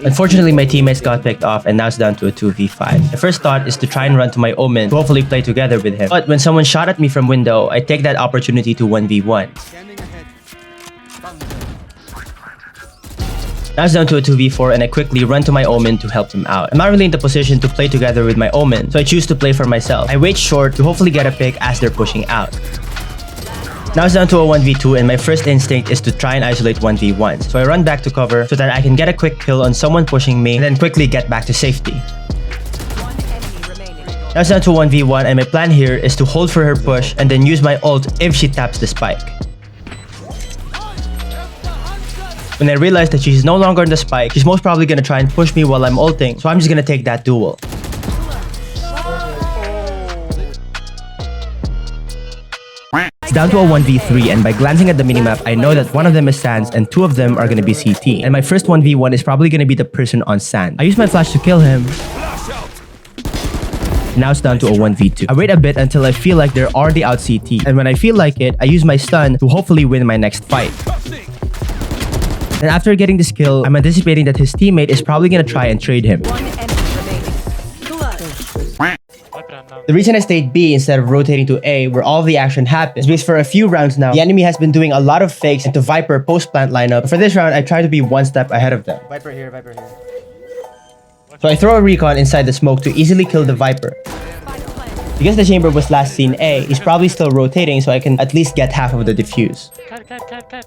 Unfortunately, my teammates got picked off and now it's down to a 2v5. The first thought is to try and run to my Omen to hopefully play together with him. But when someone shot at me from window, I take that opportunity to 1v1. Now it's down to a 2v4 and I quickly run to my Omen to help him out. I'm not really in the position to play together with my Omen, so I choose to play for myself. I wait short to hopefully get a pick as they're pushing out. Now it's down to a 1v2 and my first instinct is to try and isolate 1v1. So I run back to cover so that I can get a quick kill on someone pushing me and then quickly get back to safety. Now it's down to 1v1 and my plan here is to hold for her push and then use my ult if she taps the spike. When I realize that she's no longer on the spike, she's most probably gonna try and push me while I'm ulting, so I'm just gonna take that duel. It's down to a 1v3 and by glancing at the minimap, I know that one of them is Sands and two of them are gonna be CT. And my first 1v1 is probably gonna be the person on Sand. I use my flash to kill him. Now it's down to a 1v2. I wait a bit until I feel like they're already out CT. And when I feel like it, I use my stun to hopefully win my next fight. And after getting this kill, I'm anticipating that his teammate is probably gonna try and trade him. The reason I stayed B instead of rotating to A, where all the action happens, is because for a few rounds now, the enemy has been doing a lot of fakes into Viper post-plant lineup. But for this round, I try to be one step ahead of them. Viper here, Viper here. So I throw a recon inside the smoke to easily kill the Viper. Because the chamber was last seen A, he's probably still rotating so I can at least get half of the defuse. Cut.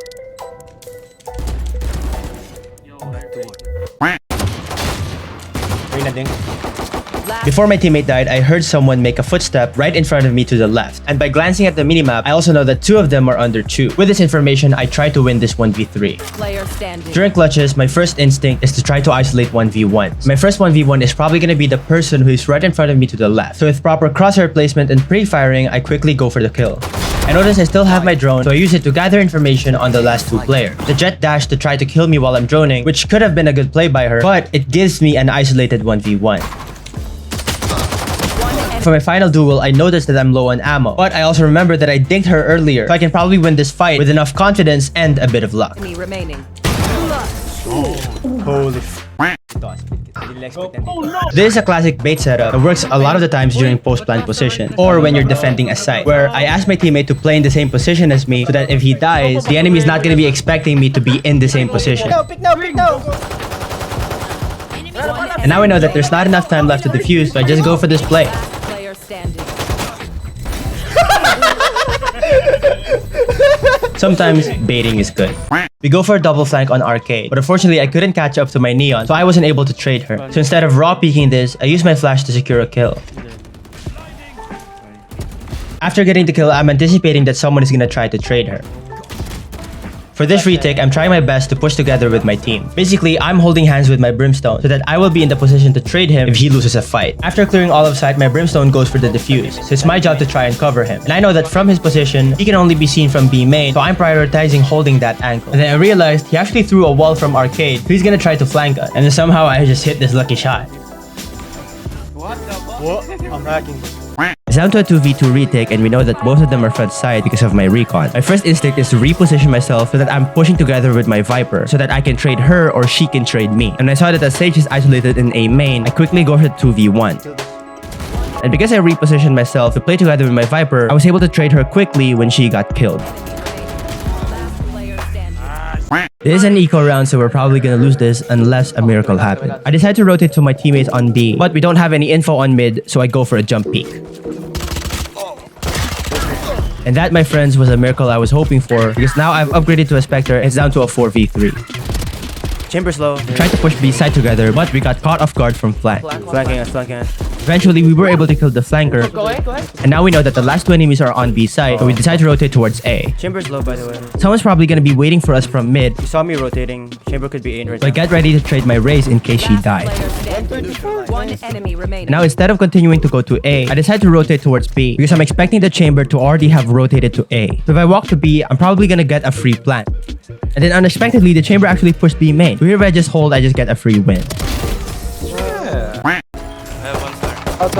Before my teammate died, I heard someone make a footstep right in front of me to the left. And by glancing at the minimap, I also know that two of them are under 2. With this information, I try to win this 1v3. Player standing. During clutches, my first instinct is to try to isolate 1v1. My first 1v1 is probably going to be the person who is right in front of me to the left. So with proper crosshair placement and pre-firing, I quickly go for the kill. I notice I still have my drone, so I use it to gather information on the last 2 players. The Jet dashed to try to kill me while I'm droning, which could have been a good play by her, but it gives me an isolated 1v1. For my final duel, I noticed that I'm low on ammo, but I also remember that I dinked her earlier, so I can probably win this fight with enough confidence and a bit of luck. Remaining. Holy This is a classic bait setup that works a lot of the times during post-plant position, or when you're defending a site, where I ask my teammate to play in the same position as me so that if he dies, the enemy is not going to be expecting me to be in the same position. Pick now. And now I know that there's not enough time left to defuse, so I just go for this play. Player standing. Sometimes baiting is good. We go for a double flank on Arcade, but unfortunately I couldn't catch up to my Neon, so I wasn't able to trade her. So instead of raw peeking this, I use my flash to secure a kill. After getting the kill, I'm anticipating that someone is gonna try to trade her. For this retake, I'm trying my best to push together with my team. Basically, I'm holding hands with my Brimstone so that I will be in the position to trade him if he loses a fight. After clearing all of sight, my Brimstone goes for the defuse, so it's my job to try and cover him. And I know that from his position, he can only be seen from B main, so I'm prioritizing holding that angle. And then I realized he actually threw a wall from Arcade, so he's gonna try to flank us. And then somehow I just hit this lucky shot. What? I'm hacking. It's down to a 2v2 retake and we know that both of them are front side because of my recon. My first instinct is to reposition myself so that I'm pushing together with my Viper so that I can trade her or she can trade me. And when I saw that the Sage is isolated in A main, I quickly go for 2v1. And because I repositioned myself to play together with my Viper, I was able to trade her quickly when she got killed. This is an eco round, so we're probably gonna lose this unless a miracle happens. I decide to rotate to my teammates on B, but we don't have any info on mid, so I go for a jump peek. And that, my friends, was a miracle I was hoping for, because now I've upgraded to a Spectre and it's down to a 4v3. Chamber slow. Tried to push B side together, but we got caught off guard from flank. Flanking us. Eventually, we were able to kill the flanker. Go ahead. And now we know that the last 2 enemies are on B side, so we decide to rotate towards A. Chamber's low, by the way. Someone's probably gonna be waiting for us from mid, You saw me rotating. Chamber could be in right so I now. get ready to trade my Raze in case she dies. Player standing. One enemy remaining. Now instead of continuing to go to A, I decide to rotate towards B because I'm expecting the chamber to already have rotated to A. So if I walk to B, I'm probably gonna get a free plant. And then unexpectedly, the chamber actually pushed B main. So here if I just hold, I just get a free win.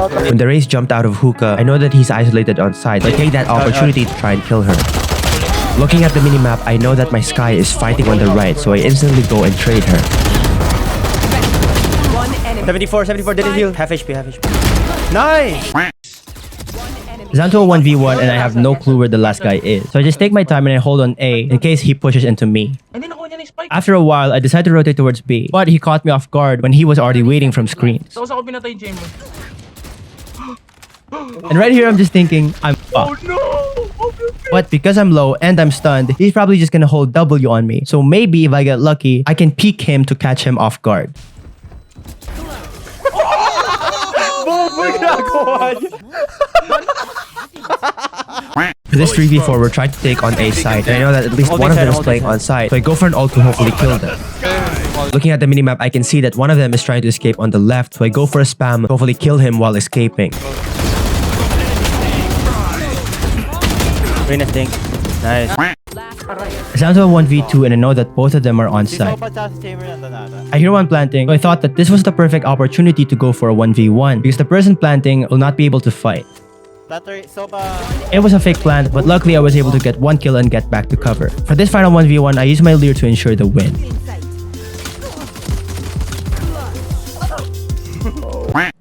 When the Raze jumped out of hookah, I know that he's isolated on side, so I take that opportunity to try and kill her. Looking at the minimap, I know that my Sky is fighting on the right, so I instantly go and trade her. 74 didn't heal. Half HP, half HP. Nice! It's down to a 1v1 and I have no clue where the last guy is. So I just take my time and I hold on A in case he pushes into me. After a while, I decide to rotate towards B, but he caught me off guard when he was already waiting from screens. Tapos ako pinatay yung chamber. And right here, I'm just thinking, I'm fucked. No! But because I'm low and I'm stunned, he's probably just gonna hold W on me. So maybe if I get lucky, I can peek him to catch him off guard. For this 3v4, we're trying to take on A side, and I know that at least one of them is playing on side, so I go for an ult to hopefully kill them. Looking at the minimap, I can see that one of them is trying to escape on the left, so I go for a spam to hopefully kill him while escaping. Green thing. Nice. It's down to a 1v2 and I know that both of them are on side. I hear one planting, so I thought that this was the perfect opportunity to go for a 1v1 because the person planting will not be able to fight. It was a fake plant, but luckily I was able to get one kill and get back to cover. For this final 1v1, I used my leer to ensure the win.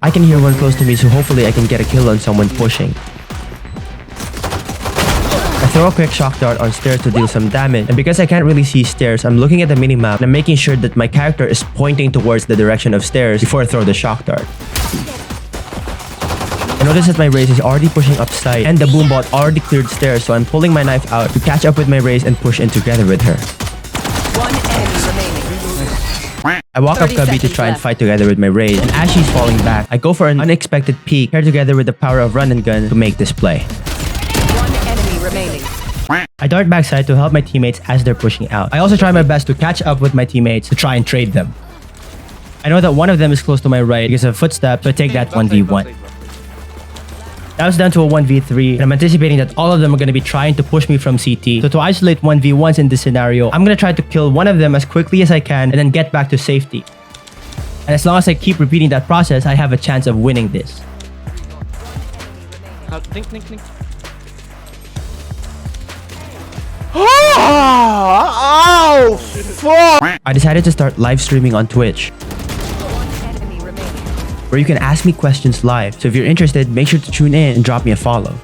I can hear one close to me, so hopefully I can get a kill on someone pushing. I throw a quick shock dart on stairs to deal some damage, and because I can't really see stairs, I'm looking at the minimap and I'm making sure that my character is pointing towards the direction of stairs before I throw the shock dart. I notice that my race is already pushing upside and the boombot already cleared stairs, so I'm pulling my knife out to catch up with my race and push in together with her. One enemy remaining. I walk up 30 Cubby to seconds try and left. fight together with my raid, and as she's falling back, I go for an unexpected peek paired together with the power of run and gun to make this play. One enemy remaining. I dart backside to help my teammates as they're pushing out. I also try my best to catch up with my teammates to try and trade them. I know that one of them is close to my right because of footsteps, so I take that 1v1. Now it's down to a 1v3, and I'm anticipating that all of them are going to be trying to push me from CT. So to isolate 1v1s in this scenario, I'm going to try to kill one of them as quickly as I can and then get back to safety. And as long as I keep repeating that process, I have a chance of winning this. Think. Oh, fuck! I decided to start live streaming on Twitch, One enemy remaining. where you can ask me questions live. So if you're interested, make sure to tune in and drop me a follow.